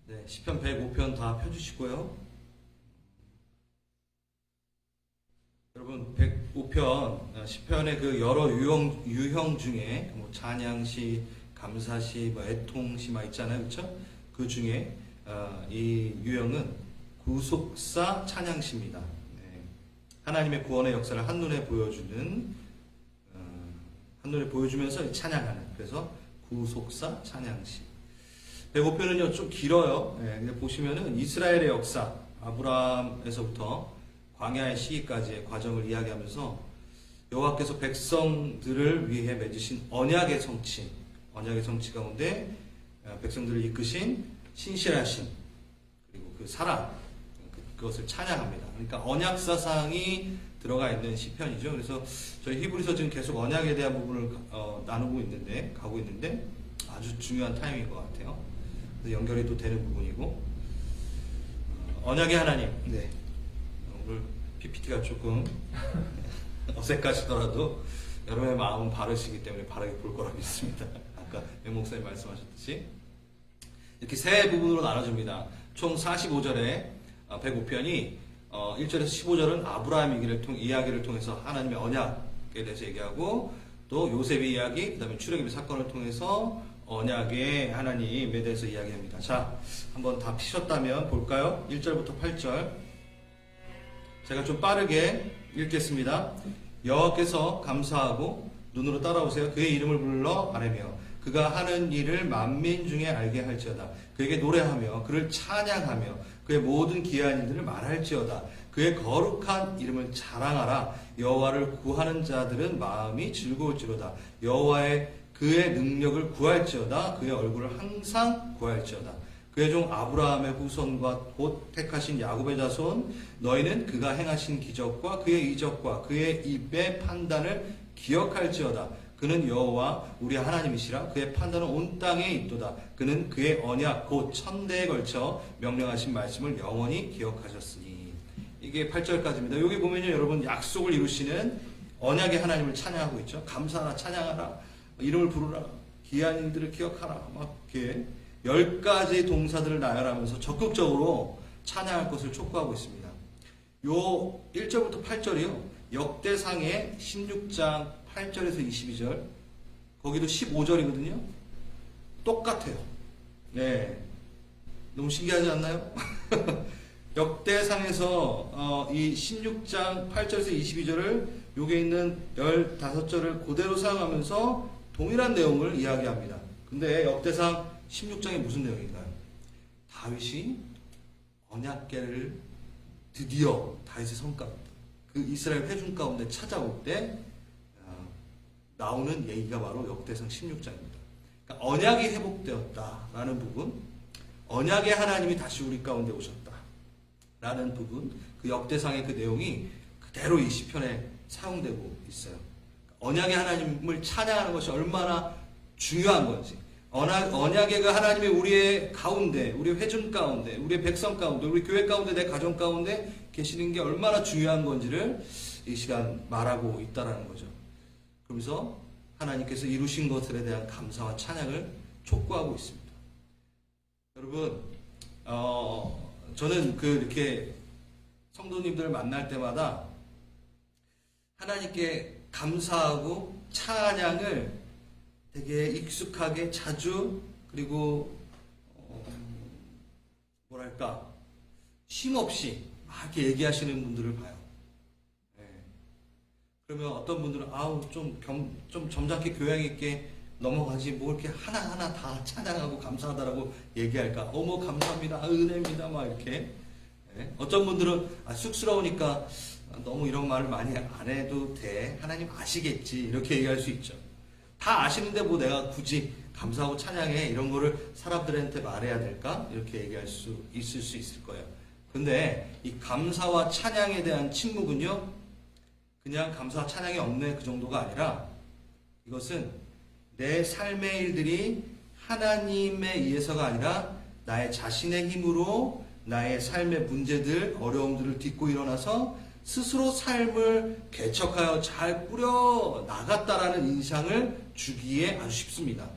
네, 시편 105편 다 펴주시고요. 여러분 105편 시편의 그 여러 유형 중에 뭐 찬양시, 감사시, 뭐 애통시 막 있잖아요, 그렇죠? 그 중에 이 유형은 구속사 찬양시입니다. 네. 하나님의 구원의 역사를 한눈에 보여주면서 찬양하는, 그래서 구속사 찬양시. 105편은요 좀 길어요. 네, 근데 보시면은 이스라엘의 역사, 아브라함에서부터 광야의 시기까지의 과정을 이야기하면서 여호와께서 백성들을 위해 맺으신 언약의 성취 가운데 백성들을 이끄신 신실하신 그리고 그 사랑, 그것을 찬양합니다. 그러니까 언약 사상이 들어가 있는 시편이죠. 그래서 저희 히브리서 지금 계속 언약에 대한 부분을 가고 있는데 아주 중요한 타임인 것 같아요. 연결이 또 되는 부분이고, 언약의 하나님. 네. 오늘 PPT가 조금 어색하시더라도 여러분의 마음은 바르시기 때문에 바르게 볼 거라 믿습니다. 아까 맹 목사님 말씀하셨듯이 이렇게 세 부분으로 나눠줍니다. 총 45절에 105편이 1절에서 15절은 아브라함 이야기를 통해서 하나님의 언약에 대해서 얘기하고, 또 요셉의 이야기, 그 다음에 출애굽의 사건을 통해서 언약의 하나님에 대해서 이야기합니다. 자, 한번 다 피셨다면 볼까요? 1절부터 8절. 제가 좀 빠르게 읽겠습니다. 여호와께서 감사하고 눈으로 따라오세요. 그의 이름을 불러 아뢰며 그가 하는 일을 만민 중에 알게 할지어다. 그에게 노래하며 그를 찬양하며 그의 모든 기이한 일들을 말할지어다. 그의 거룩한 이름을 자랑하라. 여호와를 구하는 자들은 마음이 즐거울지로다. 그의 능력을 구할지어다. 그의 얼굴을 항상 구할지어다. 그의 종 아브라함의 후손과 곧 택하신 야곱의 자손, 너희는 그가 행하신 기적과 그의 이적과 그의 입의 판단을 기억할지어다. 그는 여호와 우리 하나님이시라. 그의 판단은 온 땅에 있도다. 그는 그의 언약 곧 천대에 걸쳐 명령하신 말씀을 영원히 기억하셨으니. 이게 8절까지입니다. 여기 보면요, 여러분, 약속을 이루시는 언약의 하나님을 찬양하고 있죠. 감사하라, 찬양하라, 이름을 부르라, 기이한 일들을 기억하라, 막 이렇게 10가지 동사들을 나열하면서 적극적으로 찬양할 것을 촉구하고 있습니다. 요 1절부터 8절이요, 역대상의 16장 8절에서 22절, 거기도 15절이거든요. 똑같아요. 네, 너무 신기하지 않나요? 역대상에서 이 16장 8절에서 22절을 여기 있는 15절을 그대로 사용하면서 동일한 내용을 이야기합니다. 근데 역대상 16장이 무슨 내용인가요? 다윗이 언약궤를 드디어 다윗의 성 가운데, 그 이스라엘 회중 가운데 찾아올 때 나오는 얘기가 바로 역대상 16장입니다. 그러니까 언약이 회복되었다라는 부분, 언약의 하나님이 다시 우리 가운데 오셨다라는 부분, 그 역대상의 그 내용이 그대로 이 시편에 사용되고 있어요. 언약의 하나님을 찬양하는 것이 얼마나 중요한 건지, 언약의 그 하나님이 우리의 가운데, 우리 회중 가운데, 우리의 백성 가운데, 우리 교회 가운데, 내 가정 가운데 계시는 게 얼마나 중요한 건지를 이 시간 말하고 있다라는 거죠. 그러면서 하나님께서 이루신 것들에 대한 감사와 찬양을 촉구하고 있습니다. 여러분, 저는 이렇게 성도님들을 만날 때마다 하나님께 감사하고 찬양을 되게 익숙하게 자주, 그리고 뭐랄까, 쉼없이 막 이렇게 얘기하시는 분들을 봐요. 네. 그러면 어떤 분들은 좀 점잖게 교양 있게 넘어가지, 뭐 이렇게 하나하나 다 찬양하고 감사하다라고 얘기할까? 어머 감사합니다, 은혜입니다, 막 이렇게. 네. 어떤 분들은 쑥스러우니까 너무 이런 말을 많이 안 해도 돼, 하나님 아시겠지, 이렇게 얘기할 수 있죠. 다 아시는데 뭐 내가 굳이 감사하고 찬양해, 이런 거를 사람들한테 말해야 될까? 이렇게 얘기할 수 있을 거예요. 근데 이 감사와 찬양에 대한 침묵은요, 그냥 감사와 찬양이 없네 그 정도가 아니라, 이것은 내 삶의 일들이 하나님에 의해서가 아니라 나의 자신의 힘으로 나의 삶의 문제들, 어려움들을 딛고 일어나서 스스로 삶을 개척하여 잘 꾸려 나갔다라는 인상을 주기에 아주 쉽습니다.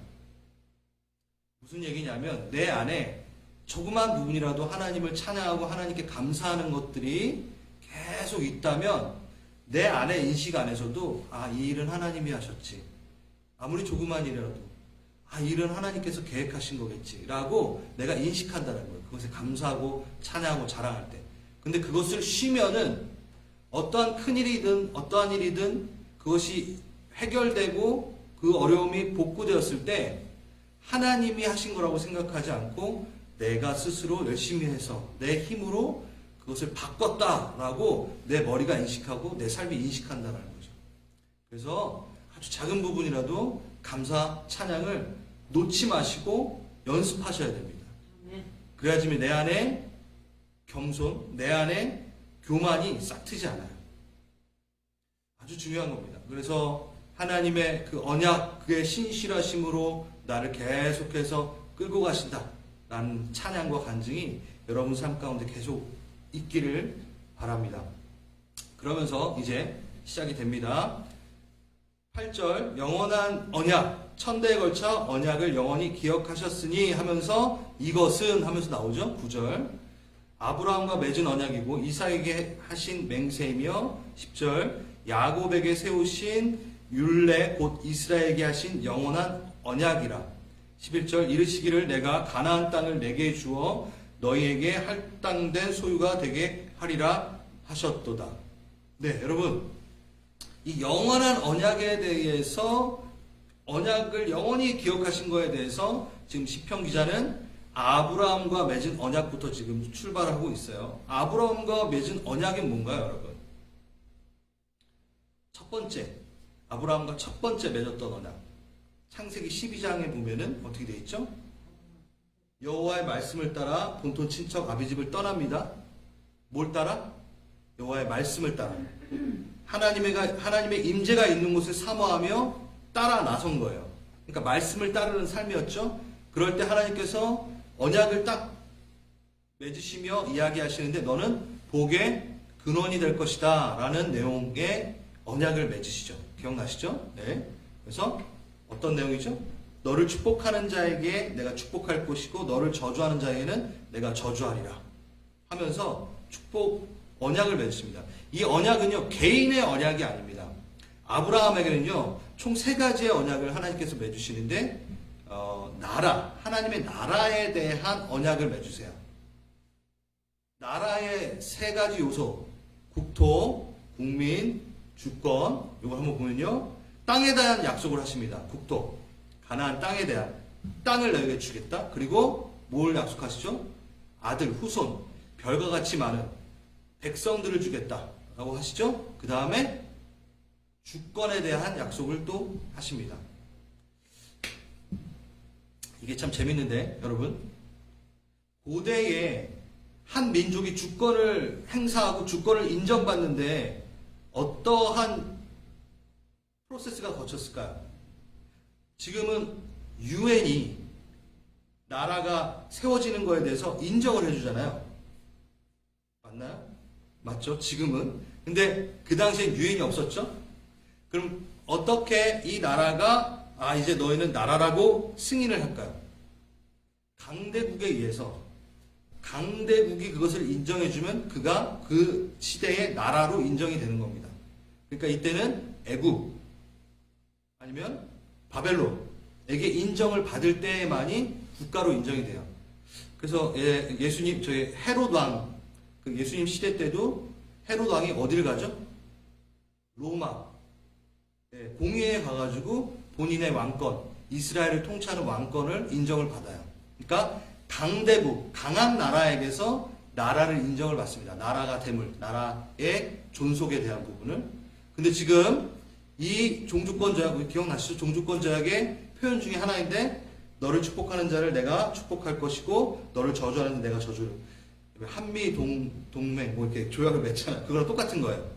무슨 얘기냐면, 내 안에 조그만 부분이라도 하나님을 찬양하고 하나님께 감사하는 것들이 계속 있다면 내 안에 인식 안에서도 이 일은 하나님이 하셨지. 아무리 조그만 일이라도 이 일은 하나님께서 계획하신 거겠지 라고 내가 인식한다는 거예요. 그것에 감사하고 찬양하고 자랑할 때. 근데 그것을 쉬면은 어떠한 큰일이든 어떠한 일이든 그것이 해결되고 그 어려움이 복구되었을 때 하나님이 하신 거라고 생각하지 않고 내가 스스로 열심히 해서 내 힘으로 그것을 바꿨다라고 내 머리가 인식하고 내 삶이 인식한다는 거죠. 그래서 아주 작은 부분이라도 감사, 찬양을 놓지 마시고 연습하셔야 됩니다. 그래야지만 내 안에 겸손, 내 안에 교만이 싹 트지 않아요. 아주 중요한 겁니다. 그래서 하나님의 그 언약, 그의 신실하심으로 나를 계속해서 끌고 가신다 라는 찬양과 간증이 여러분 삶 가운데 계속 있기를 바랍니다. 그러면서 이제 시작이 됩니다. 8절 영원한 언약, 천대에 걸쳐 언약을 영원히 기억하셨으니 하면서 이것은 하면서 나오죠. 9절 아브라함과 맺은 언약이고 이삭에게 하신 맹세이며 10절 야곱에게 세우신 율례 곧 이스라엘에게 하신 영원한 언약이라. 11절 이르시기를 내가 가나안 땅을 내게 주어 너희에게 할당된 소유가 되게 하리라 하셨도다. 네, 여러분 이 영원한 언약에 대해서 언약을 영원히 기억하신 거에 대해서 지금 시편 기자는 아브라함과 맺은 언약부터 지금 출발하고 있어요. 아브라함과 맺은 언약이 뭔가요, 여러분? 첫 번째, 아브라함과 첫 번째 맺었던 언약. 창세기 12장에 보면은 어떻게 돼 있죠? 여호와의 말씀을 따라 본토 친척 아비집을 떠납니다. 뭘 따라? 여호와의 말씀을 따라. 하나님의 임재가 있는 곳을 사모하며 따라 나선 거예요. 그러니까 말씀을 따르는 삶이었죠. 그럴 때 하나님께서 언약을 딱 맺으시며 이야기하시는데 너는 복의 근원이 될 것이다 라는 내용의 언약을 맺으시죠. 기억나시죠? 네. 그래서 어떤 내용이죠? 너를 축복하는 자에게 내가 축복할 것이고 너를 저주하는 자에게는 내가 저주하리라 하면서 축복 언약을 맺습니다. 이 언약은요 개인의 언약이 아닙니다. 아브라함에게는요 총 3가지의 언약을 하나님께서 맺으시는데 나라, 하나님의 나라에 대한 언약을 맺으세요. 나라의 3가지 요소, 국토, 국민, 주권, 이거 한번 보면요 땅에 대한 약속을 하십니다. 국토, 가나안 땅에 대한 땅을 너에게 주겠다. 그리고 뭘 약속하시죠? 아들, 후손, 별과 같이 많은 백성들을 주겠다 라고 하시죠. 그 다음에 주권에 대한 약속을 또 하십니다. 이게 참 재밌는데 여러분 고대에 한 민족이 주권을 행사하고 주권을 인정받는데 어떠한 프로세스가 거쳤을까요? 지금은 유엔이 나라가 세워지는 거에 대해서 인정을 해주잖아요. 맞나요? 맞죠? 지금은. 근데 그 당시엔 유엔이 없었죠? 그럼 어떻게 이 나라가 이제 너희는 나라라고 승인을 할까요? 강대국에 의해서 강대국이 그것을 인정해주면 그가 그 시대의 나라로 인정이 되는 겁니다. 그러니까 이때는 애굽 아니면 바벨론에게 인정을 받을 때만이 국가로 인정이 돼요. 그래서 예수님 저희 헤롯 왕 그 예수님 시대 때도 헤롯 왕이 어디를 가죠? 로마 공회에 가가지고 본인의 왕권 이스라엘을 통치하는 왕권을 인정을 받아요. 그러니까 강대국 강한 나라에게서 나라를 인정을 받습니다. 나라가 됨을 나라의 존속에 대한 부분을. 근데 지금 이 종주권 조약 기억나시죠? 종주권 조약의 표현 중에 하나인데 너를 축복하는 자를 내가 축복할 것이고 너를 저주하는 자를 내가 저주를. 한미 동맹 뭐 이렇게 조약을 맺잖아. 그거랑 똑같은 거예요.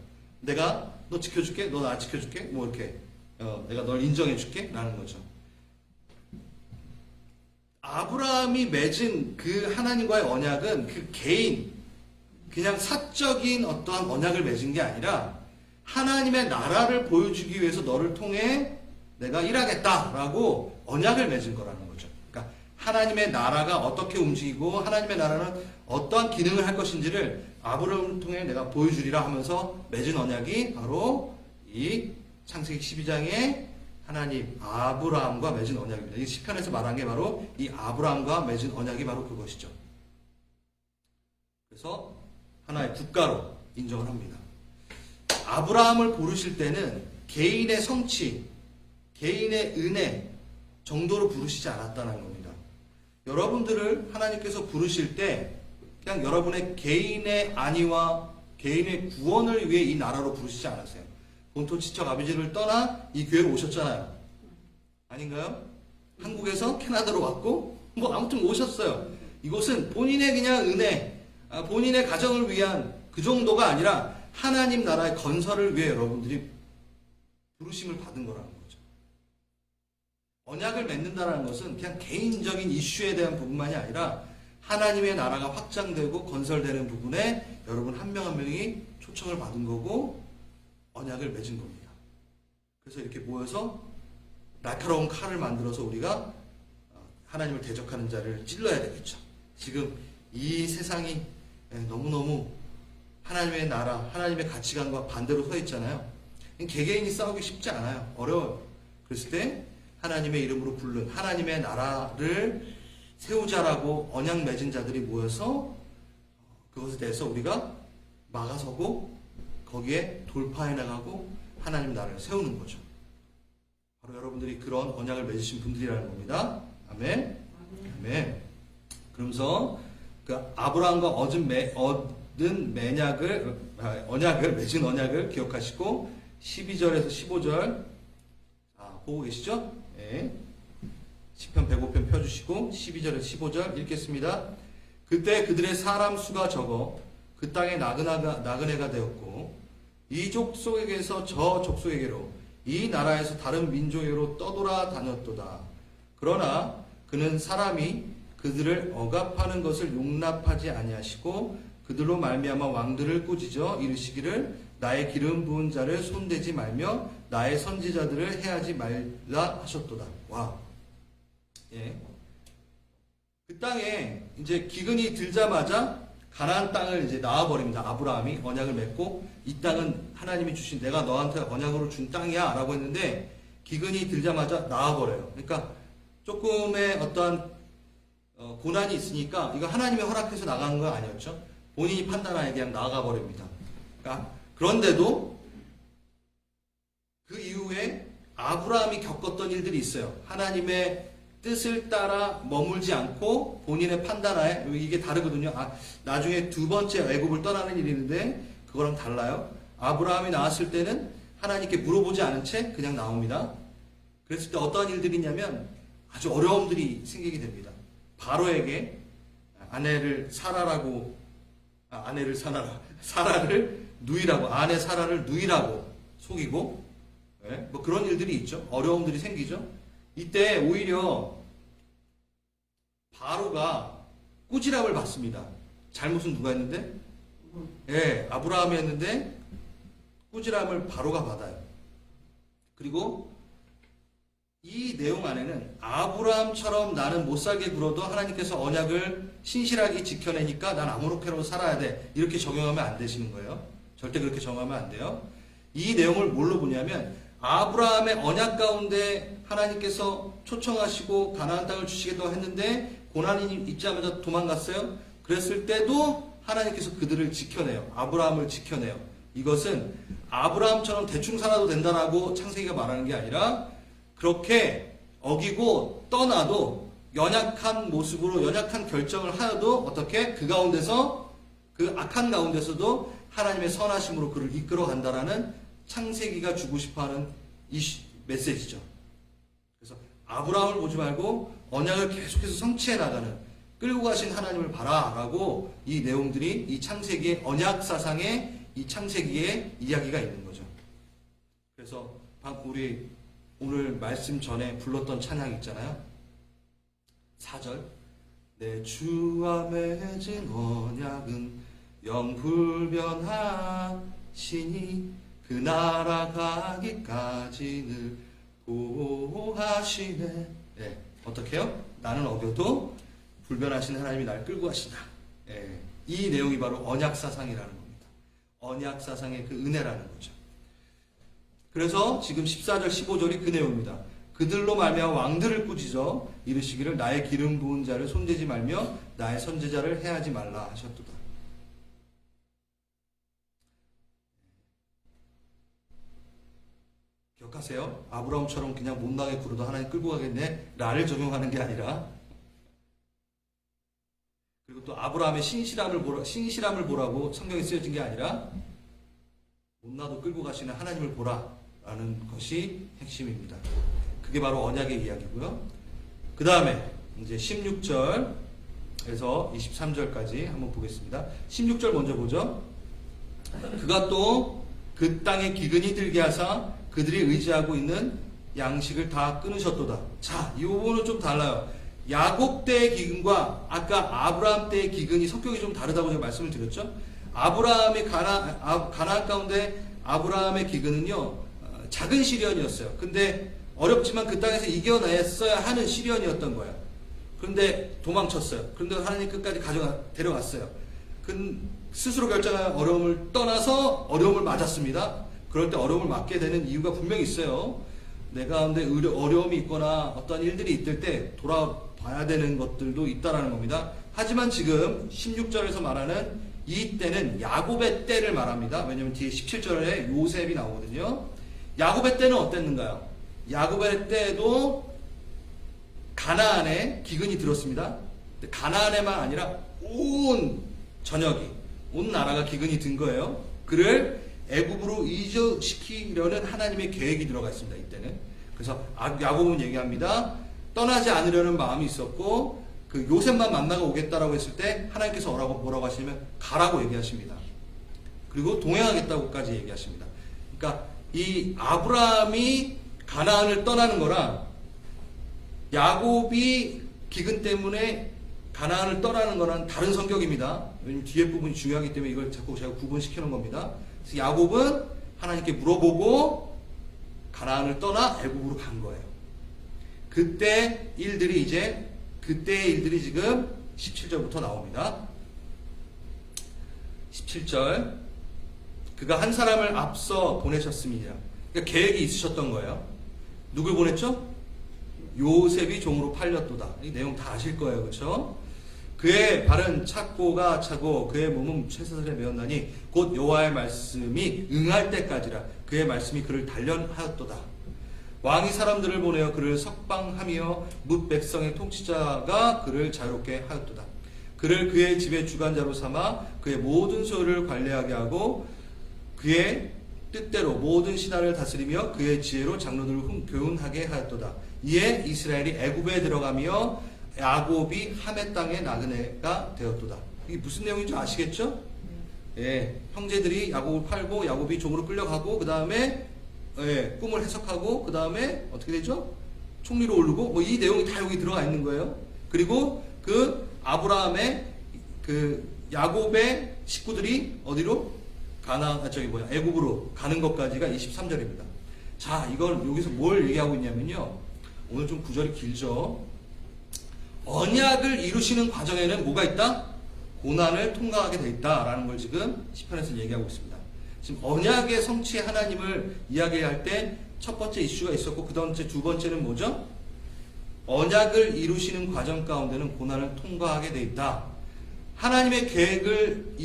내가 너 지켜줄게, 너 나 지켜줄게, 뭐 이렇게 내가 널 인정해줄게 라는 거죠. 아브라함이 맺은 그 하나님과의 언약은 그 개인 그냥 사적인 어떠한 언약을 맺은 게 아니라 하나님의 나라를 보여주기 위해서 너를 통해 내가 일하겠다라고 언약을 맺은 거라는 거죠. 그러니까 하나님의 나라가 어떻게 움직이고 하나님의 나라는 어떠한 기능을 할 것인지를 아브라함을 통해 내가 보여주리라 하면서 맺은 언약이 바로 이 창세기 12장에 하나님 아브라함과 맺은 언약입니다. 이 시편에서 말한 게 바로 이 아브라함과 맺은 언약이 바로 그것이죠. 그래서 하나의 국가로 인정을 합니다. 아브라함을 부르실 때는 개인의 성취, 개인의 은혜 정도로 부르시지 않았다는 겁니다. 여러분들을 하나님께서 부르실 때 그냥 여러분의 개인의 안위와 개인의 구원을 위해 이 나라로 부르시지 않았어요. 본토 친척 아버지를 떠나 이 교회로 오셨잖아요. 아닌가요? 한국에서 캐나다로 왔고 뭐 아무튼 오셨어요. 이곳은 본인의 그냥 은혜, 본인의 가정을 위한 그 정도가 아니라 하나님 나라의 건설을 위해 여러분들이 부르심을 받은 거라는 거죠. 언약을 맺는다는 것은 그냥 개인적인 이슈에 대한 부분만이 아니라 하나님의 나라가 확장되고 건설되는 부분에 여러분 한 명 한 명이 초청을 받은 거고 언약을 맺은 겁니다. 그래서 이렇게 모여서 날카로운 칼을 만들어서 우리가 하나님을 대적하는 자를 찔러야 되겠죠. 지금 이 세상이 너무너무 하나님의 나라, 하나님의 가치관과 반대로 서 있잖아요. 개개인이 싸우기 쉽지 않아요. 어려워요. 그랬을 때 하나님의 이름으로 부른 하나님의 나라를 세우자라고 언약 맺은 자들이 모여서 그것에 대해서 우리가 막아서고 거기에 돌파해 나가고 하나님 나라를 세우는 거죠. 바로 여러분들이 그런 언약을 맺으신 분들이라는 겁니다. 아멘. 아멘. 그러면서 그 아브라함과 얻은 언약을 맺은 언약을 기억하시고 12절에서 15절 보고 계시죠? 네. 시편 105편 펴주시고 12절에서 15절 읽겠습니다. 그때 그들의 사람 수가 적어 그 땅에 나그네가 되었고 이 족속에게서 저 족속에게로 이 나라에서 다른 민족에게로 떠돌아 다녔도다. 그러나 그는 사람이 그들을 억압하는 것을 용납하지 아니하시고 그들로 말미암아 왕들을 꾸짖어 이르시기를 나의 기름 부은 자를 손대지 말며 나의 선지자들을 해하지 말라 하셨도다. 와. 예. 그 땅에 이제 기근이 들자마자 가나안 땅을 이제 나와버립니다. 아브라함이 언약을 맺고 이 땅은 하나님이 주신 내가 너한테 언약으로 준 땅이야 라고 했는데 기근이 들자마자 나와버려요. 그러니까 조금의 어떠한 고난이 있으니까 이거 하나님이 허락해서 나가는 건 아니었죠. 본인이 판단하에 그냥 나가버립니다. 그러니까 그런데도 그 이후에 아브라함이 겪었던 일들이 있어요. 하나님의 뜻을 따라 머물지 않고 본인의 판단하에 이게 다르거든요. 나중에 두 번째 애굽을 떠나는 일이 있는데 그거랑 달라요. 아브라함이 나왔을 때는 하나님께 물어보지 않은 채 그냥 나옵니다. 그랬을 때 어떠한 일들이 있냐면 아주 어려움들이 생기게 됩니다. 바로에게 사라를 누이라고, 아내 사라를 누이라고 속이고, 뭐 그런 일들이 있죠. 어려움들이 생기죠. 이때 오히려 바로가 꾸지람을 받습니다. 잘못은 누가 했는데? 아브라함이 했는데 꾸지람을 바로가 받아요. 그리고 이 내용 안에는 아브라함처럼 나는 못 살게 굴어도 하나님께서 언약을 신실하게 지켜내니까 난 아무렇게라도 살아야 돼. 이렇게 적용하면 안 되시는 거예요. 절대 그렇게 적용하면 안 돼요. 이 내용을 뭘로 보냐면 아브라함의 언약 가운데 하나님께서 초청하시고 가나안 땅을 주시겠다고 했는데 고난이 있자마자 도망갔어요. 그랬을 때도 하나님께서 그들을 지켜내요. 아브라함을 지켜내요. 이것은 아브라함처럼 대충 살아도 된다라고 창세기가 말하는 게 아니라 그렇게 어기고 떠나도 연약한 모습으로 연약한 결정을 하여도 어떻게 그 가운데서 그 악한 가운데서도 하나님의 선하심으로 그를 이끌어 간다라는 창세기가 주고 싶어하는 메시지죠. 그래서 아브라함을 보지 말고 언약을 계속해서 성취해 나가는 끌고 가신 하나님을 봐라라고 이 내용들이 이 창세기의 언약 사상의 이 창세기의 이야기가 있는 거죠. 그래서 우리 오늘 말씀 전에 불렀던 찬양 있잖아요. 4절 내 주와 맺은 언약은 영불변하시니 그 나라 가기까지 늘 보호하시네. 어떻게 해요? 나는 어겨도 불변하신 하나님이 날 끌고 가신다. 예, 이 내용이 바로 언약사상이라는 겁니다. 언약사상의 그 은혜라는 거죠. 그래서 지금 14절 15절이 그 내용입니다. 그들로 말미암아 왕들을 꾸짖어 이르시기를 나의 기름 부은 자를 손대지 말며 나의 선지자를 해하지 말라 하셨도다. 기억하세요? 아브라함처럼 그냥 못나게 굴어도 하나님 끌고 가겠네 라를 적용하는 게 아니라, 그리고 또 아브라함의 신실함을 보라고 성경에 쓰여진 게 아니라 못나도 끌고 가시는 하나님을 보라라는 것이 핵심입니다. 그게 바로 언약의 이야기고요. 그 다음에 이제 16절에서 23절까지 한번 보겠습니다. 16절 먼저 보죠. 그가 또 그 땅에 기근이 들게 하사 그들이 의지하고 있는 양식을 다 끊으셨도다. 자, 이 부분은 좀 달라요. 야곱 때의 기근과 아까 아브라함 때의 기근이 성격이 좀 다르다고 제가 말씀을 드렸죠. 아브라함의 가나안 가운데 아브라함의 기근은요, 작은 시련이었어요. 근데 어렵지만 그 땅에서 이겨냈어야 하는 시련이었던 거예요. 그런데 도망쳤어요. 그런데 하나님 끝까지 데려갔어요. 스스로 결정한 어려움을 떠나서 어려움을 맞았습니다. 그럴 때 어려움을 맞게 되는 이유가 분명히 있어요. 내 가운데 어려움이 있거나 어떤 일들이 있을 때 돌아봐야 되는 것들도 있다라는 겁니다. 하지만 지금 16절에서 말하는 이 때는 야곱의 때를 말합니다. 왜냐하면 뒤에 17절에 요셉이 나오거든요. 야곱의 때는 어땠는가요? 야곱의 때도 가나안에 기근이 들었습니다. 가나안에만 아니라 온 전역이, 온 나라가 기근이 든 거예요. 그를 애굽으로 이주시키려는 하나님의 계획이 들어가 있습니다. 이때는. 그래서 야곱은 얘기합니다. 떠나지 않으려는 마음이 있었고 그 요셉만 만나고 오겠다라고 했을 때 하나님께서 뭐라고 하시냐면 가라고 얘기하십니다. 그리고 동행하겠다고까지 얘기하십니다. 그러니까 이 아브라함이 가나안을 떠나는 거랑 야곱이 기근 때문에 가나안을 떠나는 거랑 다른 성격입니다. 왜냐면 뒤에 부분이 중요하기 때문에 이걸 자꾸 제가 구분시켜 놓은 겁니다. 그래서 야곱은 하나님께 물어보고 가나안을 떠나 애굽으로 간 거예요. 그때의 일들이 지금 17절부터 나옵니다. 17절, 그가 한 사람을 앞서 보내셨습니다. 그러니까 계획이 있으셨던 거예요. 누굴 보냈죠? 요셉이 종으로 팔렸도다. 이 내용 다 아실 거예요. 그렇죠? 그의 발은 착고가 차고 그의 몸은 쇠사슬에 매었나니 곧 여호와의 말씀이 응할 때까지라. 그의 말씀이 그를 단련하였도다. 왕이 사람들을 보내어 그를 석방하며 뭇 백성의 통치자가 그를 자유롭게 하였도다. 그를 그의 집의 주관자로 삼아 그의 모든 소유를 관리하게 하고 그의 뜻대로 모든 신하를 다스리며 그의 지혜로 장로들을 교훈하게 하였도다. 이에 이스라엘이 애굽에 들어가며 야곱이 함의 땅의 나그네가 되었도다. 이게 무슨 내용인지 아시겠죠? 예, 형제들이 야곱을 팔고 야곱이 종으로 끌려가고 그 다음에 꿈을 해석하고 그 다음에 어떻게 되죠? 총리로 오르고 뭐 이 내용이 다 여기 들어가 있는 거예요. 그리고 그 아브라함의 그 야곱의 식구들이 어디로? 애굽으로 가는 것까지가 23절입니다. 자, 이걸 여기서 뭘 얘기하고 있냐면요. 오늘 좀 구절이 길죠. 언약을 이루시는 과정에는 뭐가 있다? 고난을 통과하게 돼 있다라는 걸 지금 시편에서 얘기하고 있습니다. 지금 언약의 성취 하나님을 이야기할 때 첫 번째 이슈가 있었고 두 번째는 뭐죠? 언약을 이루시는 과정 가운데는 고난을 통과하게 돼 있다. 하나님의 계획을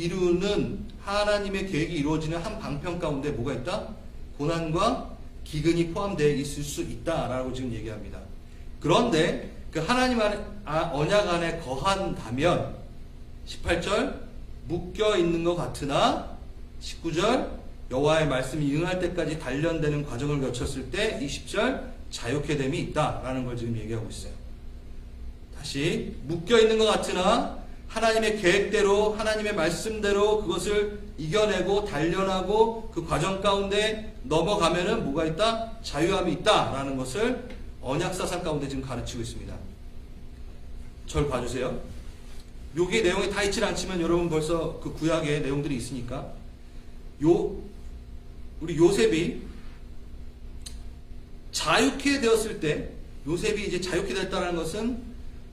하나님의 계획이 이루어지는 한 방편 가운데 뭐가 있다? 고난과 기근이 포함되어 있을 수 있다라고 지금 얘기합니다. 그런데 그 하나님 언약 안에 거한다면 18절 묶여 있는 것 같으나 19절 여호와의 말씀이 응할 때까지 단련되는 과정을 거쳤을 때 20절 자유케 됨이 있다라는 걸 지금 얘기하고 있어요. 다시 묶여 있는 것 같으나 하나님의 계획대로 하나님의 말씀대로 그것을 이겨내고 단련하고 그 과정 가운데 넘어가면은 뭐가 있다? 자유함이 있다라는 것을 언약사상 가운데 지금 가르치고 있습니다. 절 봐주세요. 여기 내용이 다 있질 않지만 여러분 벌써 그 구약의 내용들이 있으니까 우리 요셉이 자유케 되었을 때 요셉이 이제 자유케 됐다는 것은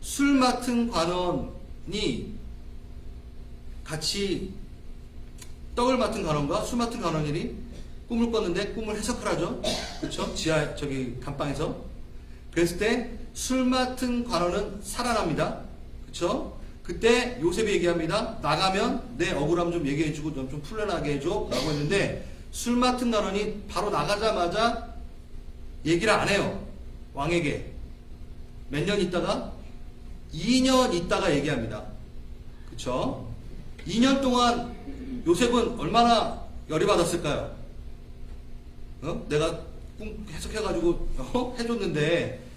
술 맡은 관원이 같이 떡을 맡은 관원과 술 맡은 관원이 꿈을 꿨는데 꿈을 해석을 하죠. 그렇죠? 지하 저기 감방에서. 그랬을 때 술 맡은 관원은 살아납니다. 그렇죠? 그때 요셉이 얘기합니다. 나가면 내 억울함 좀 얘기해주고 좀 풀려나게 해줘 라고 했는데 술 맡은 관원이 바로 나가자마자 얘기를 안 해요. 왕에게. 몇 년 있다가? 2년 있다가 얘기합니다. 그쵸? 2년 동안 요셉은 얼마나 열이 받았을까요? 내가 꿈 해석해가지고 해줬는데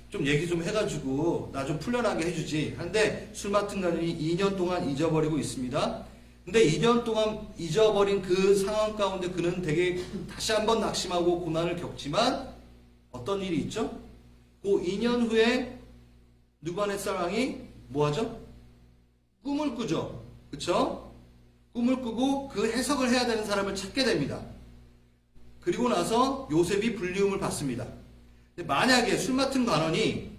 좀 얘기 좀 해가지고 나 좀 풀려나게 해주지. 한데 술 맡은 관원이 2년 동안 잊어버리고 있습니다. 근데 2년 동안 잊어버린 그 상황 가운데 그는 되게 다시 한번 낙심하고 고난을 겪지만 어떤 일이 있죠? 그 2년 후에 느부갓네살 왕이 뭐하죠? 꿈을 꾸죠. 그쵸? 꿈을 꾸고 그 해석을 해야 되는 사람을 찾게 됩니다. 그리고 나서 요셉이 불리움을 받습니다. 근데 만약에 술 맡은 관원이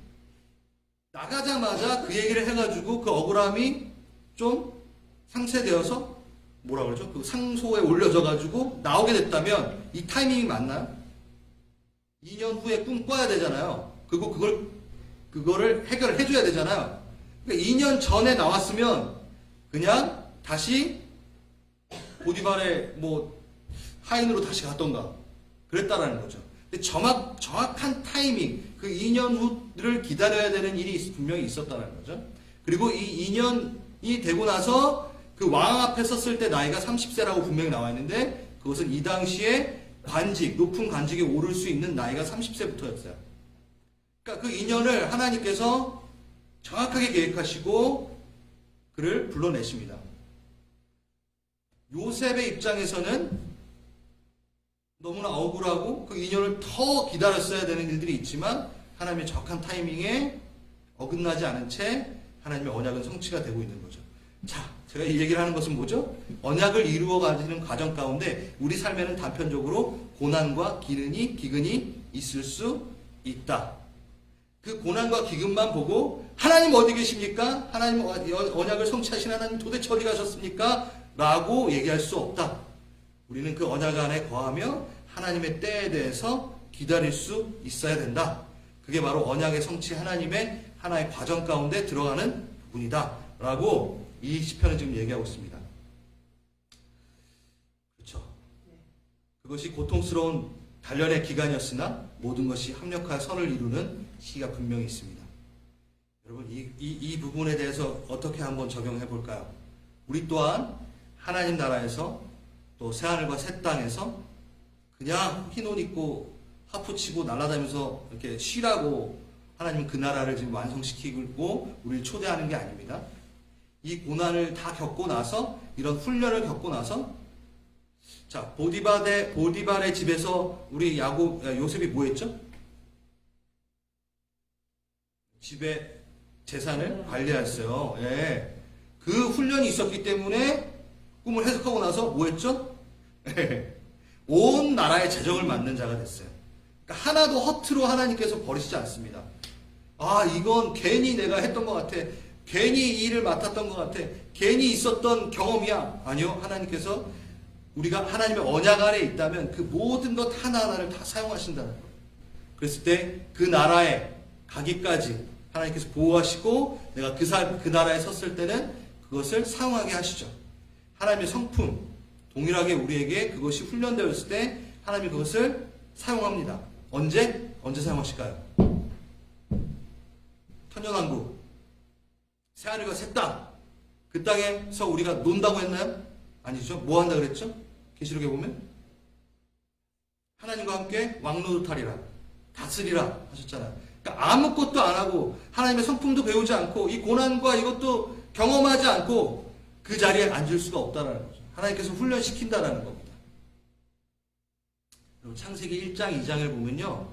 나가자마자 그 얘기를 해가지고 그 억울함이 좀 상쇄되어서 뭐라 그러죠? 그 상소에 올려져가지고 나오게 됐다면 이 타이밍이 맞나요? 2년 후에 꿈 꿔야 되잖아요. 그리고 그거를 해결을 해줘야 되잖아요. 그러니까 2년 전에 나왔으면 그냥 다시 보디발의 뭐 하인으로 다시 갔던가 그랬다라는 거죠. 근데 정확한 타이밍, 그 2년 후를 기다려야 되는 일이 분명히 있었다는 거죠. 그리고 이 2년이 되고 나서 그 왕 앞에 섰을 때 나이가 30세라고 분명히 나와 있는데 그것은 이 당시에 높은 관직에 오를 수 있는 나이가 30세부터였어요. 그러니까 그 2년을 하나님께서 정확하게 계획하시고 그를 불러내십니다. 요셉의 입장에서는 너무나 억울하고 그 2년을 더 기다렸어야 되는 일들이 있지만 하나님의 정확한 타이밍에 어긋나지 않은 채 하나님의 언약은 성취가 되고 있는 거죠. 자, 제가 이 얘기를 하는 것은 뭐죠? 언약을 이루어 가지는 과정 가운데 우리 삶에는 단편적으로 고난과 기근이 있을 수 있다. 그 고난과 기근만 보고 하나님 어디 계십니까? 하나님 언약을 성취하신 하나님 도대체 어디 가셨습니까? 라고 얘기할 수 없다. 우리는 그 언약 안에 거하며 하나님의 때에 대해서 기다릴 수 있어야 된다. 그게 바로 언약의 성취 하나님의 하나의 과정 가운데 들어가는 부분이다. 라고 이 시편은 지금 얘기하고 있습니다. 그렇죠. 그것이 고통스러운 단련의 기간이었으나 모든 것이 합력하여 선을 이루는 시기가 분명히 있습니다. 여러분 이 부분에 대해서 어떻게 한번 적용해 볼까요? 우리 또한 하나님 나라에서 또 새하늘과 새 땅에서 그냥 흰 옷 입고 하프 치고 날아다니면서 이렇게 쉬라고 하나님은 그 나라를 지금 완성시키고 우리를 초대하는 게 아닙니다. 이 고난을 다 겪고 나서 이런 훈련을 겪고 나서 자 보디발의 집에서 우리 요셉이 뭐 했죠? 집에 재산을 관리했어요. 예. 그 훈련이 있었기 때문에 꿈을 해석하고 나서 뭐 했죠? 온 나라의 재정을 맡는 자가 됐어요. 그러니까 하나도 허투루 하나님께서 버리시지 않습니다. 아, 이건 괜히 내가 했던 것 같아. 괜히 이 일을 맡았던 것 같아. 괜히 있었던 경험이야. 아니요. 하나님께서 우리가 하나님의 언약 안에 있다면 그 모든 것 하나하나를 다 사용하신다는 거예요. 그랬을 때 그 나라에 가기까지 하나님께서 보호하시고 내가 그 나라에 섰을 때는 그것을 사용하게 하시죠. 하나님의 성품, 동일하게 우리에게 그것이 훈련되어 있을 때 하나님이 그것을 사용합니다. 언제 사용하실까요? 천년왕국, 새하늘과 새 땅, 그 땅에서 우리가 논다고 했나요? 아니죠. 뭐 한다 그랬죠? 계시록에 보면 하나님과 함께 왕노릇하리라, 다스리라 하셨잖아요. 그러니까 아무것도 안 하고 하나님의 성품도 배우지 않고 이 고난과 이것도 경험하지 않고 그 자리에 앉을 수가 없다라는 거죠. 하나님께서 훈련시킨다라는 겁니다. 창세기 1장, 2장을 보면요.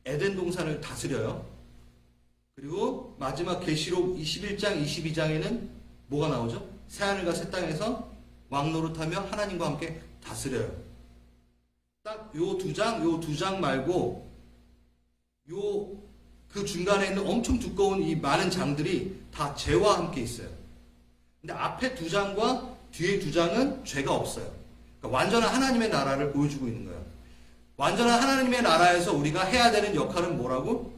에덴 동산을 다스려요. 그리고 마지막 계시록 21장, 22장에는 뭐가 나오죠? 새하늘과 새 땅에서 왕노릇하며 하나님과 함께 다스려요. 딱 요 두 장 말고 요 그 중간에 있는 엄청 두꺼운 이 많은 장들이 다 죄와 함께 있어요. 근데 앞에 두 장과 뒤에 두 장은 죄가 없어요. 그러니까 완전한 하나님의 나라를 보여주고 있는 거예요. 완전한 하나님의 나라에서 우리가 해야 되는 역할은 뭐라고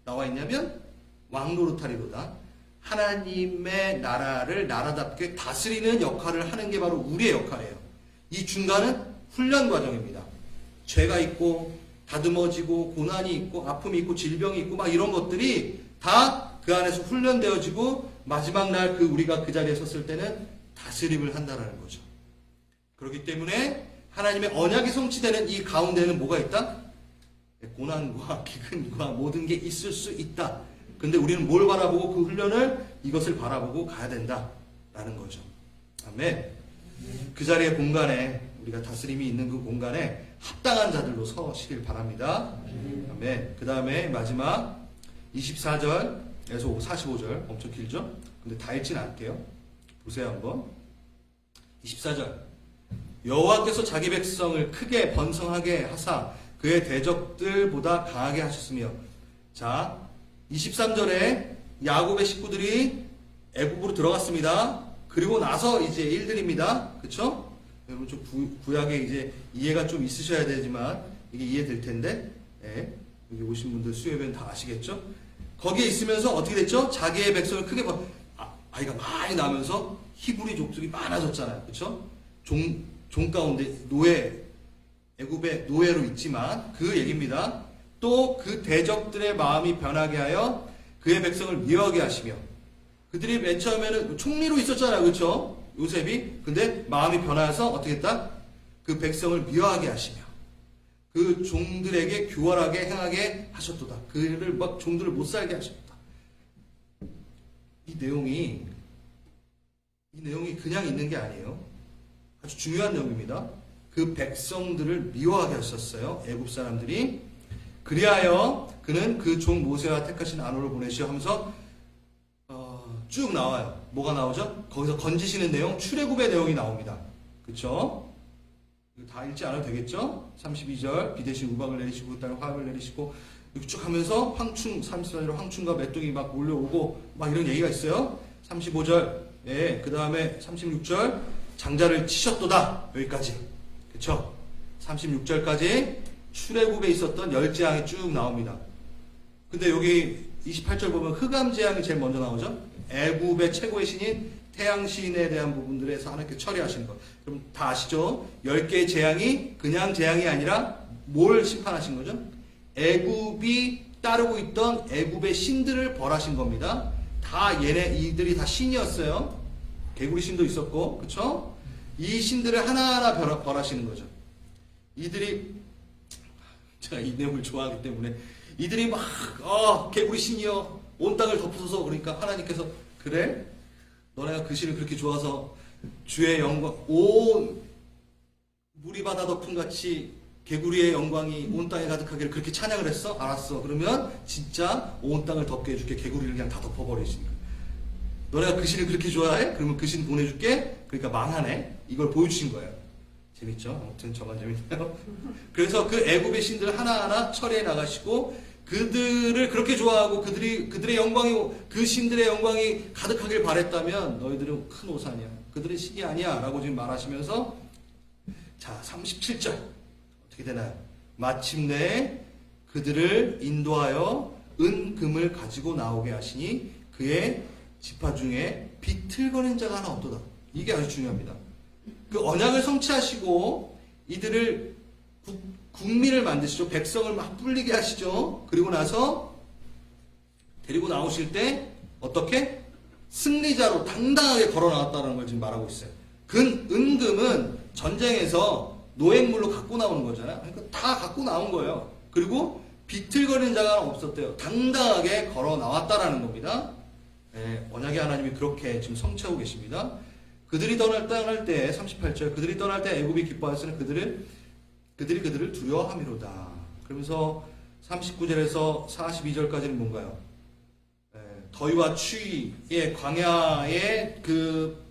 나와 있냐면 왕노릇하리로다. 하나님의 나라를 나라답게 다스리는 역할을 하는 게 바로 우리의 역할이에요. 이 중간은 훈련 과정입니다. 죄가 있고 다듬어지고 고난이 있고 아픔이 있고 질병이 있고 막 이런 것들이 다 그 안에서 훈련되어지고 마지막 날 우리가 그 자리에 섰을 때는 다스림을 한다라는 거죠. 그렇기 때문에 하나님의 언약이 성취되는 이 가운데는 뭐가 있다? 고난과 기근과 모든 게 있을 수 있다. 근데 우리는 뭘 바라보고 그 훈련을 이것을 바라보고 가야 된다라는 거죠. 아멘. 그 자리의 공간에 우리가 다스림이 있는 그 공간에 합당한 자들로 서시길 바랍니다. 아멘. 그 다음에 마지막 24절에서 45절 엄청 길죠? 근데 다 읽지는 않을게요. 보세요 한번. 24절 여호와께서 자기 백성을 크게 번성하게 하사 그의 대적들보다 강하게 하셨으며 자 23절에 야곱의 식구들이 애굽으로 들어갔습니다. 그리고 나서 이제 일들입니다. 그쵸? 여러분 좀 구약에 이제 이해가 좀 있으셔야 되지만 이게 이해될 텐데 예, 여기 오신 분들 수요일은 다 아시겠죠? 거기에 있으면서 어떻게 됐죠? 자기의 백성을 크게 아이가 많이 나면서 히브리 족속이 많아졌잖아요. 그쵸? 종 가운데 애굽의 노예로 있지만 그 얘기입니다. 또 그 대적들의 마음이 변하게 하여 그의 백성을 미워하게 하시며 그들이 맨 처음에는 총리로 있었잖아요. 그렇죠? 요셉이. 근데 마음이 변하여서 어떻게 했다? 그 백성을 미워하게 하시며 그 종들에게 교활하게 행하게 하셨도다. 그를 막 종들을 못 살게 하셨다. 이 내용이 그냥 있는 게 아니에요. 아주 중요한 내용입니다. 그 백성들을 미워하게 하셨어요. 애굽 사람들이. 그리하여 그는 그 종 모세와 택하신 아론을 보내시어 하면서 쭉 나와요. 뭐가 나오죠? 거기서 건지시는 내용, 출애굽의 내용이 나옵니다. 그쵸? 다 읽지 않아도 되겠죠? 32절 비 대신 우박을 내리시고 그 땅에 화합을 내리시고 이렇게 쭉 하면서 34절 황충과 메뚜기 막 몰려오고 막 이런 얘기가 있어요. 35절 예, 그 다음에 36절 장자를 치셨도다. 여기까지. 그쵸? 36절까지 출애굽에 있었던 10재앙이 쭉 나옵니다. 근데 여기 28절 보면 흑암재앙이 제일 먼저 나오죠? 애굽의 최고의 신인 태양신에 대한 부분들에서 하나님께 처리하시는 것. 그럼 다 아시죠? 10개의 재앙이 그냥 재앙이 아니라 뭘 심판하신 거죠? 애굽이 따르고 있던 애굽의 신들을 벌하신 겁니다. 이들이 다 신이었어요. 개구리 신도 있었고, 그쵸? 이 신들을 하나하나 벌하시는 거죠. 제가 이 내용을 좋아하기 때문에 이들이 막 개구리 신이여 온 땅을 덮어서 그러니까 하나님께서 그래? 너네가 그 신을 그렇게 좋아서 주의 영광 온 물이 바다 덮음 같이 개구리의 영광이 온 땅에 가득하기를 그렇게 찬양을 했어? 알았어. 그러면 진짜 온 땅을 덮게 해줄게. 개구리를 그냥 다 덮어버리시니까. 너네가 그 신을 그렇게 좋아해? 그러면 그 신 보내줄게. 그러니까 망하네. 이걸 보여주신 거예요. 재밌죠? 아무튼 저만 재밌네요. 그래서 그 애굽의 신들 하나하나 처리해 나가시고 그들을 그렇게 좋아하고 그들의 영광이 그 신들의 영광이 가득하길 바랬다면 너희들은 큰 오산이야. 그들의 신이 아니야. 라고 지금 말하시면서 자 37절 어떻게 되나요? 마침내 그들을 인도하여 은금을 가지고 나오게 하시니 그의 지파 중에 비틀거리는 자가 하나 없도다. 이게 아주 중요합니다. 그 언약을 성취하시고 이들을 국민을 만드시죠. 백성을 막 불리게 하시죠. 그리고 나서 데리고 나오실 때 어떻게? 승리자로 당당하게 걸어 나왔다는 걸 지금 말하고 있어요. 은금은 전쟁에서 노획물로 갖고 나오는 거잖아요. 그러니까 다 갖고 나온 거예요. 그리고 비틀거리는 자가 없었대요. 당당하게 걸어 나왔다라는 겁니다. 언약의 하나님이 그렇게 지금 성취하고 계십니다. 그들이 떠날 때 38절 그들이 떠날 때 애굽이 기뻐하였으니 그들이 그들을 두려워함이로다. 그러면서 39절에서 42절까지는 뭔가요? 더위와 추위의 광야의 그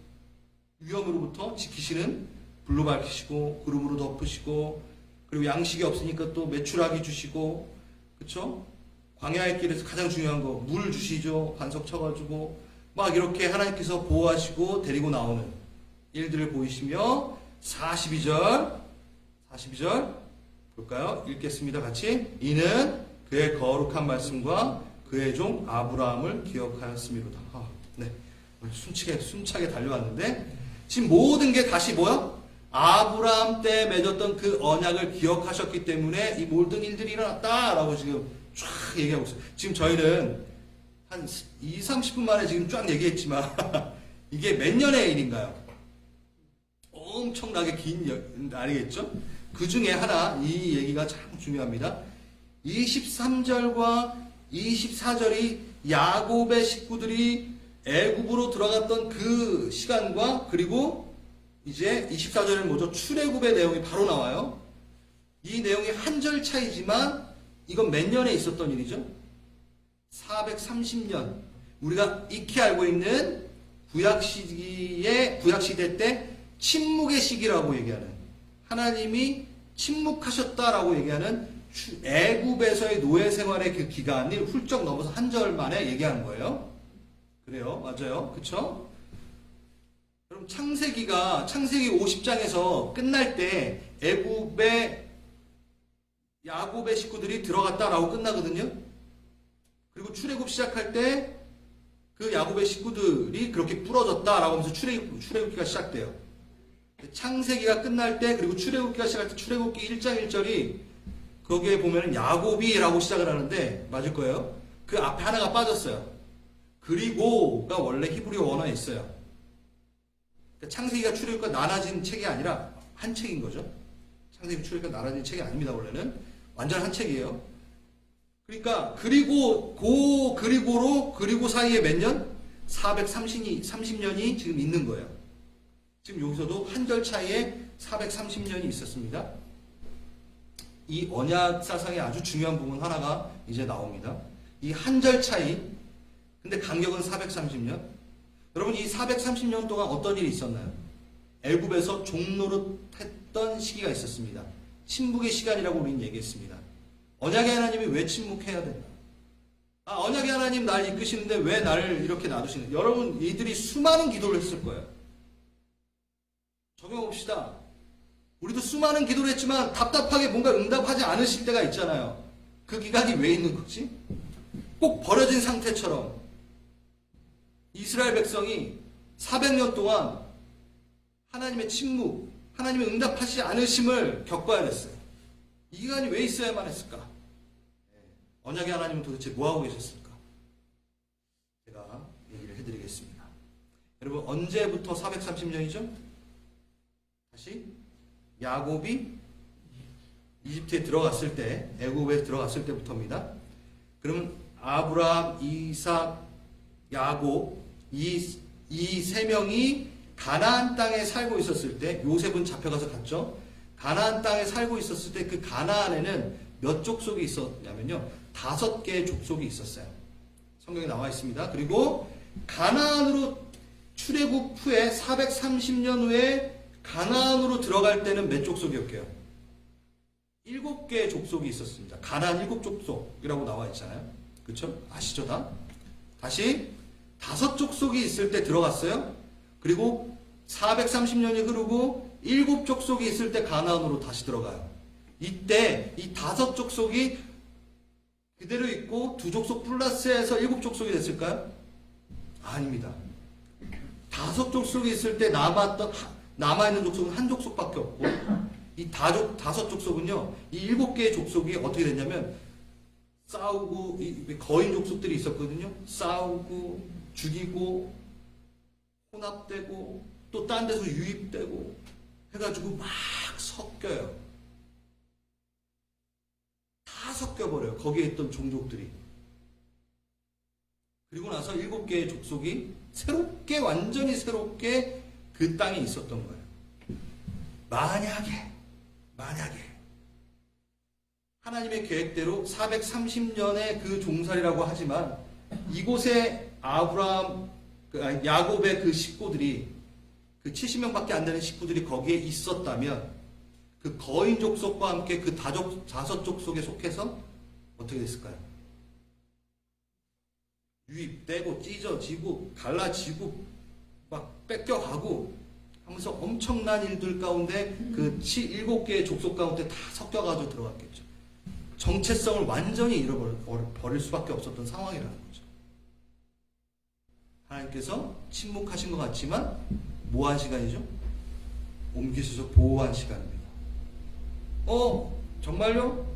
위험으로부터 지키시는 불로 밝히시고 구름으로 덮으시고 그리고 양식이 없으니까 또 메추라기 주시고 그쵸? 광야의 길에서 가장 중요한 거 물 주시죠. 반석 쳐가지고 막 이렇게 하나님께서 보호하시고 데리고 나오는 일들을 보이시며 42절 볼까요? 읽겠습니다. 같이. 이는 그의 거룩한 말씀과 그의 종 아브라함을 기억하였음이로다. 네. 숨차게 달려왔는데 지금 모든 게 다시 뭐야? 아브라함 때 맺었던 그 언약을 기억하셨기 때문에 이 모든 일들이 일어났다라고 지금 쫙 얘기하고 있어요. 지금 저희는 한 30분 만에 지금 쫙 얘기했지만 이게 몇 년의 일인가요? 엄청나게 긴 날이겠죠? 그 중에 하나 이 얘기가 참 중요합니다. 23절과 24절이 야곱의 식구들이 애굽으로 들어갔던 그 시간과 그리고 이제 24절에는 뭐죠? 출애굽의 내용이 바로 나와요. 이 내용이 한 절 차이지만 이건 몇 년에 있었던 일이죠? 430년. 우리가 익히 알고 있는 구약시대 때 침묵의 시기라고 얘기하는, 하나님이 침묵하셨다라고 얘기하는 애굽에서의 노예 생활의 그 기간이 훌쩍 넘어서 한 절 만에 얘기하는 거예요. 그래요? 맞아요. 그쵸? 그럼 창세기 50장에서 끝날 때 애굽에 야곱의 식구들이 들어갔다라고 끝나거든요. 그리고 출애굽 시작할 때 그 야곱의 식구들이 그렇게 부러졌다라고 하면서 출애굽기가 시작돼요. 창세기가 끝날 때 그리고 출애굽기가 시작할 때 출애굽기 1장 1절이 거기에 보면은 야곱이라고 시작을 하는데 맞을 거예요. 그 앞에 하나가 빠졌어요. 그리고가 원래 히브리어 원어에 있어요. 창세기가 출애굽과 나눠진 책이 아니라 한 책인 거죠. 창세기 출애굽과 나눠진 책이 아닙니다. 원래는 완전 한 책이에요. 그러니까 그리고 사이에 몇 년? 430년이 지금 있는 거예요. 지금 여기서도 한 절 차이에 430년이 있었습니다. 이 언약 사상의 아주 중요한 부분 하나가 이제 나옵니다. 이 한 절 차이, 근데 간격은 430년. 여러분, 이 430년 동안 어떤 일이 있었나요? 애굽에서 종노릇했던 시기가 있었습니다. 침묵의 시간이라고 우리는 얘기했습니다. 언약의 하나님이 왜 침묵해야 된다? 언약의 하나님 날 이끄시는데 왜 나를 이렇게 놔두시는? 여러분, 이들이 수많은 기도를 했을 거예요. 적용해봅시다. 우리도 수많은 기도를 했지만 답답하게 뭔가 응답하지 않으실 때가 있잖아요. 그 기간이 왜 있는 거지? 꼭 버려진 상태처럼 이스라엘 백성이 400년 동안 하나님의 침묵, 하나님의 응답하지 않으심을 겪어야 됐어요. 이 기간이 왜 있어야만 했을까? 언약의 하나님은 도대체 뭐하고 계셨을까? 제가 얘기를 해드리겠습니다. 여러분, 언제부터 430년이죠? 다시 야곱이 이집트에 들어갔을 때, 애굽에 들어갔을 때부터입니다. 그러면 아브라함, 이삭, 야곱 이 세 명이 가나안 땅에 살고 있었을 때, 요셉은 잡혀가서 갔죠. 가나안 땅에 살고 있었을 때 그 가나안에는 몇 족속이 있었냐면요, 5개의 족속이 있었어요. 성경에 나와 있습니다. 그리고 가나안으로 출애굽 후에 430년 후에 가나안으로 들어갈 때는 몇 족속이었게요? 7개의 족속이 있었습니다. 가나안 7족속이라고 나와 있잖아요. 그렇죠? 아시죠 다? 다시 5족속이 있을 때 들어갔어요. 그리고 430년이 흐르고 7족속이 있을 때 가나안으로 다시 들어가요. 이때 이 5족속이 그대로 있고 2족속 플러스해서 7족속이 됐을까요? 아닙니다. 5족속이 있을 때 남아있는 족속은 한 족속밖에 없고, 이 5족속은요, 이 7개의 족속이 어떻게 됐냐면, 싸우고, 거인 족속들이 있었거든요. 싸우고, 죽이고, 혼합되고, 또 딴 데서 유입되고, 해가지고 막 섞여요. 다 섞여버려요. 거기에 있던 종족들이. 그리고 나서 7개의 족속이 완전히 새롭게 그 땅에 있었던 거예요. 만약에 하나님의 계획대로 430년의 그 종살이라고 하지만 이곳에 야곱의 그 식구들이, 그 70명밖에 안 되는 식구들이 거기에 있었다면 그 거인 족속과 함께 그 5족속에 속해서 어떻게 됐을까요? 유입되고 찢어지고 갈라지고 막 뺏겨가고 하면서 엄청난 일들 가운데 그 7개의 족속 가운데 다 섞여가지고 들어갔겠죠. 정체성을 완전히 잃어버릴 수밖에 없었던 상황이라는 거죠. 하나님께서 침묵하신 것 같지만 뭐한 시간이죠? 옮기셔서 보호한 시간입니다. 정말요?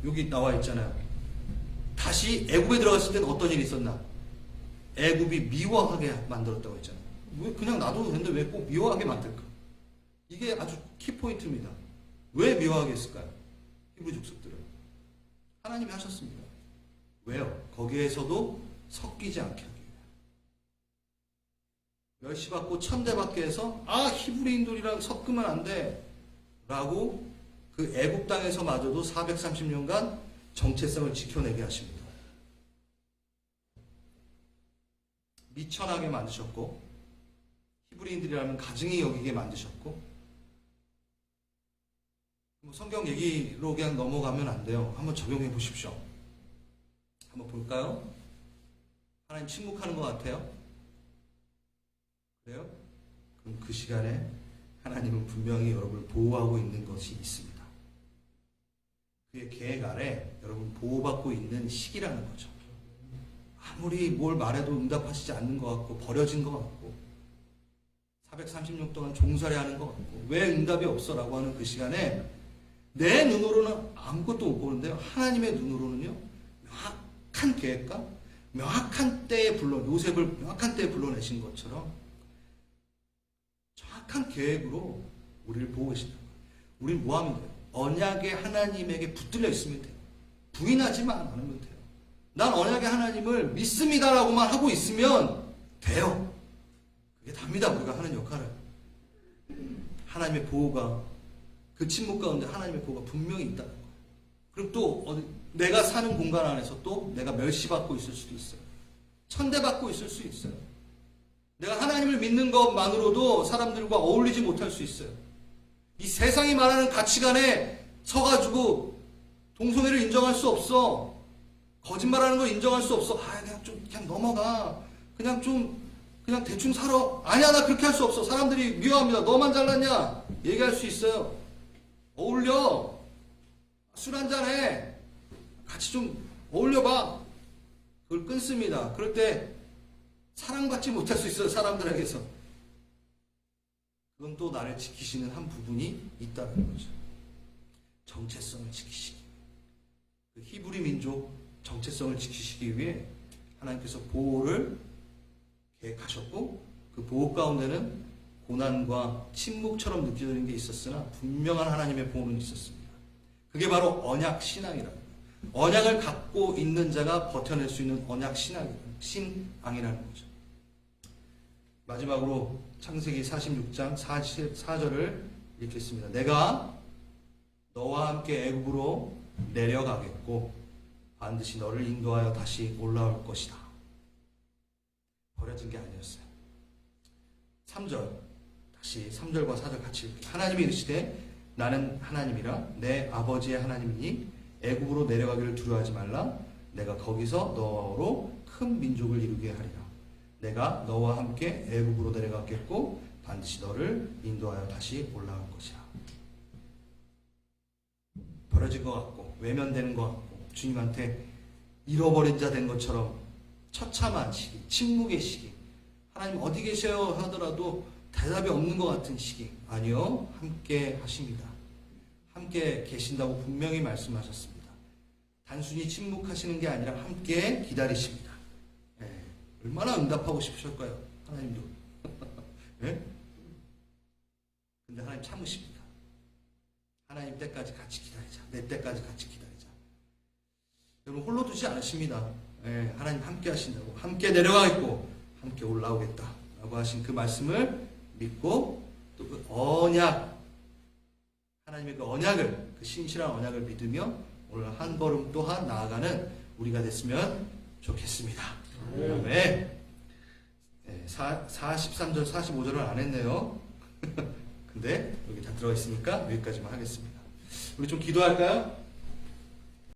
여기 나와 있잖아요. 다시 애굽에 들어갔을 때는 어떤 일이 있었나? 애굽이 미워하게 만들었다고 했잖아요. 왜 그냥 놔둬도 되는데 왜 꼭 미워하게 만들까? 이게 아주 키포인트입니다. 왜 미워하게 했을까요? 히브리 족속들은 하나님이 하셨습니다. 왜요? 거기에서도 섞이지 않게 하기 위해. 멸시받고 천대받게 해서 히브리인들이랑 섞으면 안 돼 라고 그 애굽 땅에서마저도 430년간 정체성을 지켜내게 하십니다. 미천하게 만드셨고 히브리인들이라면 가증히 여기게 만드셨고 성경 얘기로 그냥 넘어가면 안 돼요. 한번 적용해 보십시오. 한번 볼까요? 하나님 침묵하는 것 같아요? 그래요? 그럼 그 시간에 하나님은 분명히 여러분을 보호하고 있는 것이 있습니다. 그의 계획 아래 여러분 보호받고 있는 시기라는 거죠. 아무리 뭘 말해도 응답하시지 않는 것 같고 버려진 것 같고 430년 동안 종살이 하는 것 같고 왜 응답이 없어? 라고 하는 그 시간에 내 눈으로는 아무것도 못 보는데요. 하나님의 눈으로는요. 명확한 계획과 명확한 때에 요셉을 명확한 때에 불러내신 것처럼 정확한 계획으로 우리를 보고 계신다. 우리는 뭐 하면 돼요? 언약의 하나님에게 붙들려 있으면 돼요. 부인하지만 않으면 돼요. 난 언약의 하나님을 믿습니다라고만 하고 있으면 돼요. 그게 답니다. 우리가 하는 역할은. 하나님의 보호가 그 침묵 가운데 하나님의 보호가 분명히 있다는 거예요. 그리고 또 내가 사는 공간 안에서 또 내가 멸시받고 있을 수도 있어요. 천대받고 있을 수 있어요. 내가 하나님을 믿는 것만으로도 사람들과 어울리지 못할 수 있어요. 이 세상이 말하는 가치관에 서가지고 동성애를 인정할 수 없어. 거짓말하는 걸 인정할 수 없어. 그냥 넘어가. 그냥 대충 살아. 아니야, 나 그렇게 할 수 없어. 사람들이 미워합니다. 너만 잘났냐? 얘기할 수 있어요. 어울려. 술 한잔해. 같이 좀 어울려봐. 그걸 끊습니다. 그럴 때 사랑받지 못할 수 있어요. 사람들에게서. 그건 또 나를 지키시는 한 부분이 있다는 거죠. 정체성을 지키시기. 그 히브리 민족 정체성을 지키시기 위해 하나님께서 보호를 계획하셨고 그 보호 가운데는 고난과 침묵처럼 느껴지는 게 있었으나 분명한 하나님의 보호는 있었습니다. 그게 바로 언약 신앙이라는 거예요. 언약을 갖고 있는 자가 버텨낼 수 있는 언약 신앙이라는 거죠. 마지막으로 창세기 46장 44절을 읽겠습니다. 내가 너와 함께 애굽으로 내려가겠고 반드시 너를 인도하여 다시 올라올 것이다. 버려진 게 아니었어요. 3절 다시 3절과 4절 같이 읽을게요. 하나님이 이르시되 나는 하나님이라 내 아버지의 하나님이니 애굽으로 내려가기를 두려워하지 말라. 내가 거기서 너로 큰 민족을 이루게 하리라. 내가 너와 함께 애굽으로 내려가겠고 반드시 너를 인도하여 다시 올라올 것이라. 버려진 것 같고 외면되는 것 같고 주님한테 잃어버린 자 된 것처럼 처참한 시기, 침묵의 시기, 하나님 어디 계셔요 하더라도 대답이 없는 것 같은 시기. 아니요, 함께 하십니다. 함께 계신다고 분명히 말씀하셨습니다. 단순히 침묵하시는 게 아니라 함께 기다리십니다. 얼마나 응답하고 싶으실까요? 하나님도. 네? 근데 하나님 참으십니다. 하나님 때까지 같이 기다리자. 내 때까지 같이 기다리자. 여러분 홀로 두지 않으십니다. 하나님 함께 하신다고. 함께 내려가겠고 함께 올라오겠다 라고 하신 그 말씀을 믿고 또 그 언약, 하나님의 그 언약을, 그 신실한 언약을 믿으며 오늘 한 걸음 또한 나아가는 우리가 됐으면 좋겠습니다. 네. 43절, 45절은 안 했네요. 근데 여기 다 들어있으니까 여기까지만 하겠습니다. 우리 좀 기도할까요?